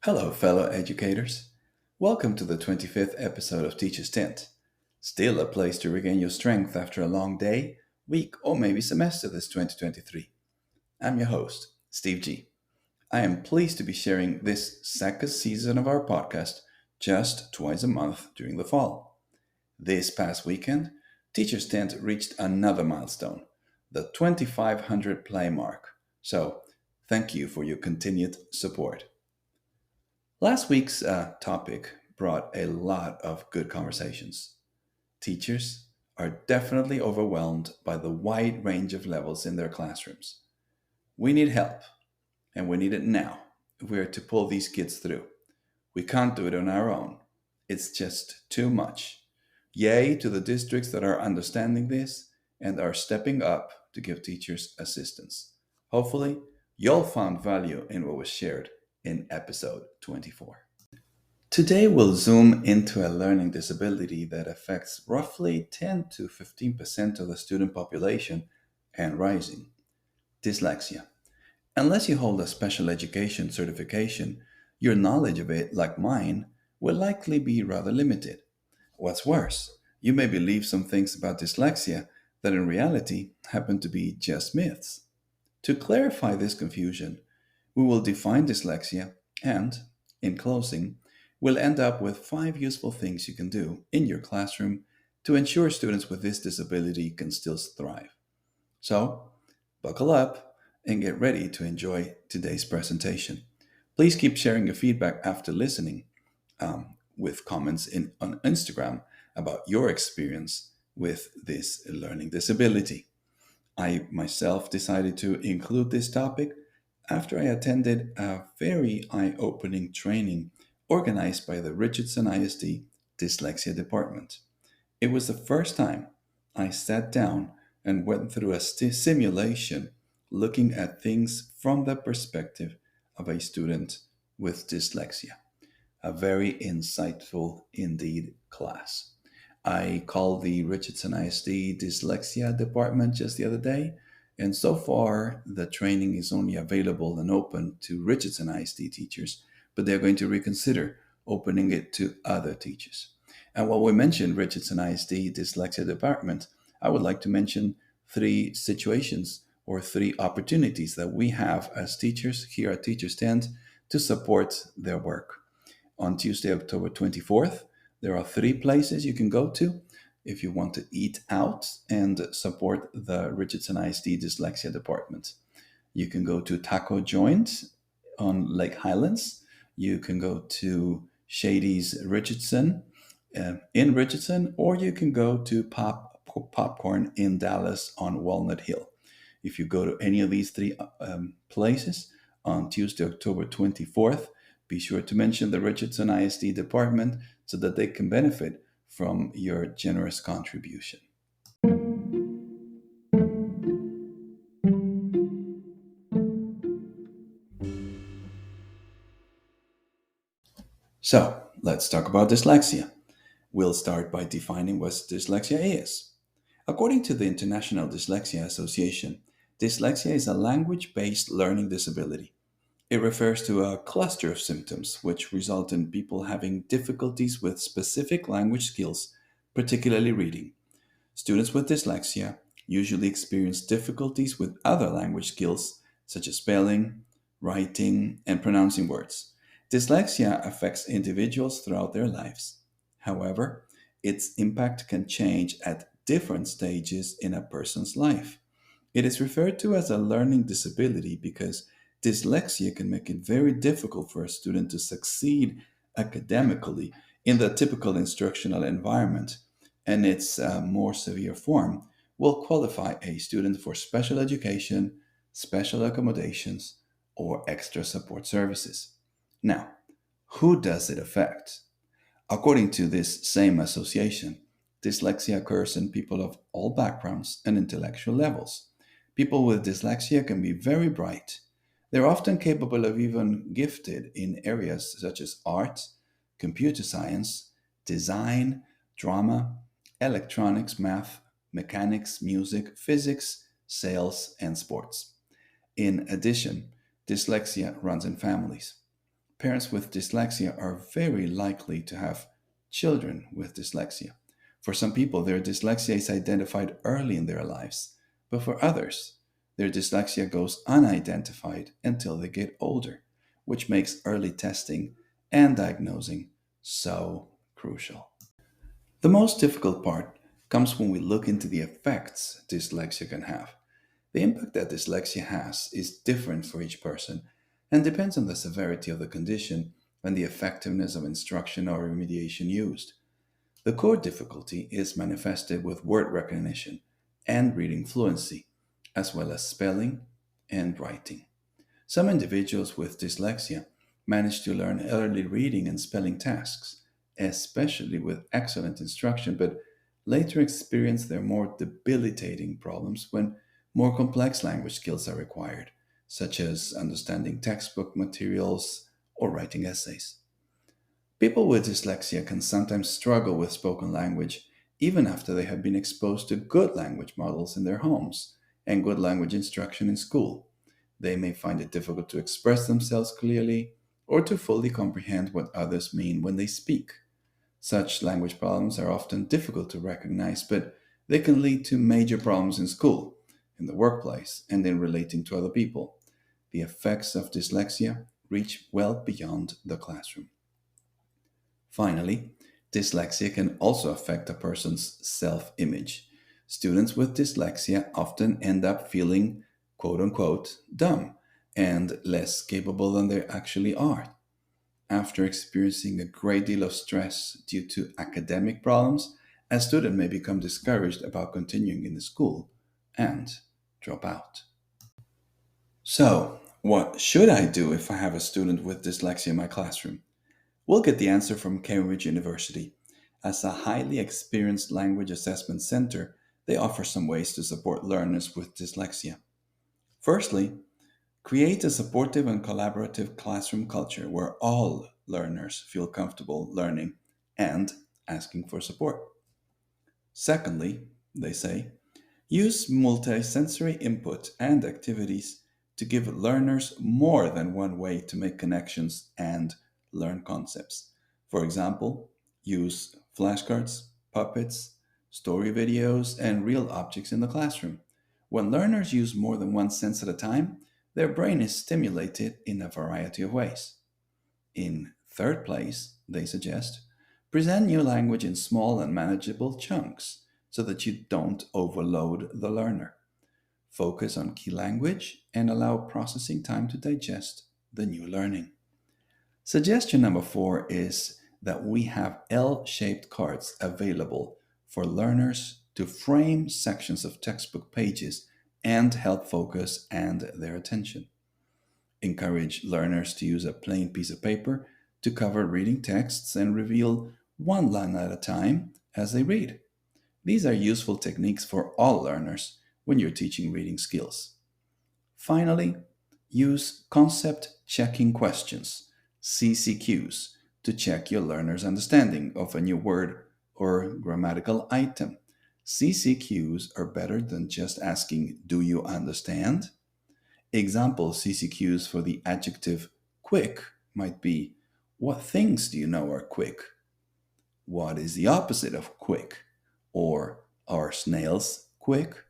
Hello, fellow educators. Welcome to the 25th episode of Teacher's Tent. Still a place to regain your strength after a long day, week, or maybe semester this 2023. I'm your host, Steve G. I am pleased to be sharing this second season of our podcast just twice a month during the fall. This past weekend, Teacher's Tent reached another milestone, the 2500 play mark. So, thank you for your continued support. Last week's topic brought a lot of good conversations. Teachers are definitely overwhelmed by the wide range of levels in their classrooms. We need help, and we need it now if we are to pull these kids through. We can't do it on our own. It's just too much. Yay to the districts that are understanding this and are stepping up to give teachers assistance. Hopefully, you'll find value in what was shared in episode 24. Today, we'll zoom into a learning disability that affects roughly 10 to 15% of the student population and rising dyslexia. Unless you hold a special education certification, your knowledge of it, like mine, will likely be rather limited. What's worse, you may believe some things about dyslexia that in reality happen to be just myths. To clarify this confusion, we will define dyslexia and, in closing, we'll end up with 5 useful things you can do in your classroom to ensure students with this disability can still thrive. So, buckle up and get ready to enjoy today's presentation. Please keep sharing your feedback after listening with comments on Instagram about your experience with this learning disability. I myself decided to include this topic after I attended a very eye opening training organized by the Richardson ISD Dyslexia Department. It was the first time I sat down and went through a simulation looking at things from the perspective of a student with dyslexia. A very insightful indeed class. I called the Richardson ISD Dyslexia Department just the other day, and so far the training is only available and open to Richardson ISD teachers, but they're going to reconsider opening it to other teachers. And while we mentioned Richardson ISD Dyslexia Department, I would like to mention 3 situations or 3 opportunities that we have as teachers here at Teachers Tent to support their work. On Tuesday, October 24th, there are 3 places you can go to if you want to eat out and support the Richardson ISD Dyslexia Department. You can go to Taco Joint on Lake Highlands. You can go to Shady's Richardson in Richardson, or you can go to Popcorn in Dallas on Walnut Hill. If you go to any of these 3 places on Tuesday, October 24th, be sure to mention the Richardson ISD department so that they can benefit from your generous contribution. So, let's talk about dyslexia. We'll start by defining what dyslexia is. According to the International Dyslexia Association, dyslexia is a language based learning disability. It refers to a cluster of symptoms which result in people having difficulties with specific language skills, particularly reading. Students with dyslexia usually experience difficulties with other language skills such as spelling, writing, and pronouncing words. Dyslexia affects individuals throughout their lives. However, its impact can change at different stages in a person's life. It is referred to as a learning disability because dyslexia can make it very difficult for a student to succeed academically in the typical instructional environment, and its more severe form will qualify a student for special education, special accommodations, or extra support services. Now, who does it affect? According to this same association, dyslexia occurs in people of all backgrounds and intellectual levels. People with dyslexia can be very bright. They're often capable of even gifted in areas such as art, computer science, design, drama, electronics, math, mechanics, music, physics, sales, and sports. In addition, dyslexia runs in families. parents with dyslexia are very likely to have children with dyslexia. For some people, their dyslexia is identified early in their lives, but for others, their dyslexia goes unidentified until they get older, which makes early testing and diagnosing so crucial. The most difficult part comes when we look into the effects dyslexia can have. The impact that dyslexia has is different for each person and depends on the severity of the condition and the effectiveness of instruction or remediation used. The core difficulty is manifested with word recognition and reading fluency, as well as spelling and writing. Some individuals with dyslexia manage to learn early reading and spelling tasks, especially with excellent instruction, but later experience their more debilitating problems when more complex language skills are required, such as understanding textbook materials or writing essays. People with dyslexia can sometimes struggle with spoken language even after they have been exposed to good language models in their homes and good language instruction in school. They may find it difficult to express themselves clearly or to fully comprehend what others mean when they speak. Such language problems are often difficult to recognize, but they can lead to major problems in school, in the workplace, and in relating to other people. The effects of dyslexia reach well beyond the classroom. Finally, dyslexia can also affect a person's self image. Students with dyslexia often end up feeling quote unquote dumb and less capable than they actually are. After experiencing a great deal of stress due to academic problems, a student may become discouraged about continuing in the school and drop out. So, what should I do if I have a student with dyslexia in my classroom? We'll get the answer from Cambridge University. As a highly experienced language assessment center, they offer some ways to support learners with dyslexia. Firstly, create a supportive and collaborative classroom culture where all learners feel comfortable learning and asking for support. Secondly, they say, use multisensory input and activities to give learners more than one way to make connections and learn concepts. For example, use flashcards, puppets, story videos, and real objects in the classroom. When learners use more than one sense at a time, their brain is stimulated in a variety of ways. In third place, they suggest, present new language in small and manageable chunks so that you don't overload the learner. Focus on key language and allow processing time to digest the new learning. Suggestion number four is that we have L shaped cards available for learners to frame sections of textbook pages and help focus and their attention. Encourage learners to use a plain piece of paper to cover reading texts and reveal one line at a time as they read. These are useful techniques for all learners when you're teaching reading skills. Finally, use concept checking questions, CCQs, to check your learner's understanding of a new word or grammatical item. CCQs are better than just asking, "Do you understand?" Example CCQs for the adjective quick might be, what things do you know are quick? What is the opposite of quick? Or are snails quick?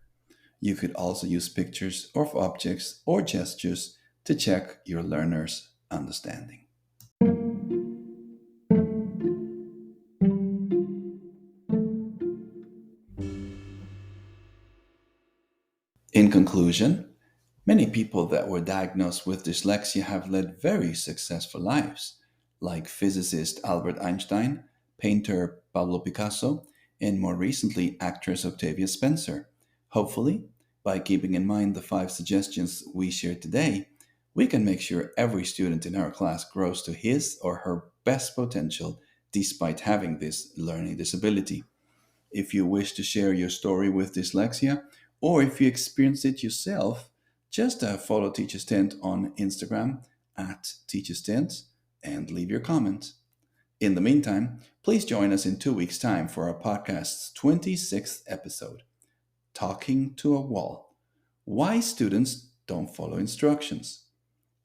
You could also use pictures of objects or gestures to check your learner's understanding. In conclusion, many people that were diagnosed with dyslexia have led very successful lives, like physicist Albert Einstein, painter Pablo Picasso, and more recently, actress Octavia Spencer. Hopefully, by keeping in mind the five suggestions we shared today, we can make sure every student in our class grows to his or her best potential despite having this learning disability. If you wish to share your story with dyslexia, or if you experienced it yourself, just follow Teacher's Tent on Instagram at Teacher's Tent and leave your comment. In the meantime, please join us in 2 weeks' time for our podcast's 26th episode, Talking to a Wall: Why Students Don't Follow Instructions.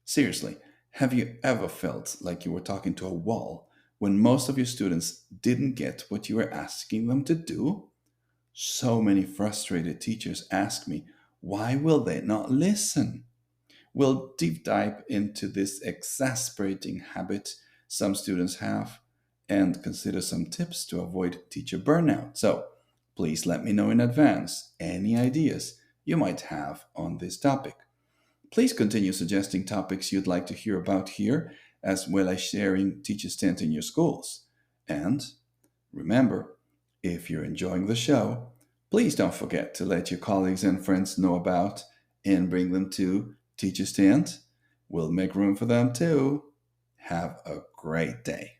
Seriously, Have you ever felt like you were talking to a wall when most of your students didn't get what you were asking them to do? So many frustrated teachers ask me, why will they not listen? We'll deep dive into this exasperating habit some students have and consider some tips to avoid teacher burnout. So, please let me know in advance any ideas you might have on this topic. Please continue suggesting topics you'd like to hear about here, as well as sharing Teachers Tent in your schools. And remember, if you're enjoying the show, please don't forget to let your colleagues and friends know about and bring them to Teachers Tent. We'll make room for them too. Have a great day.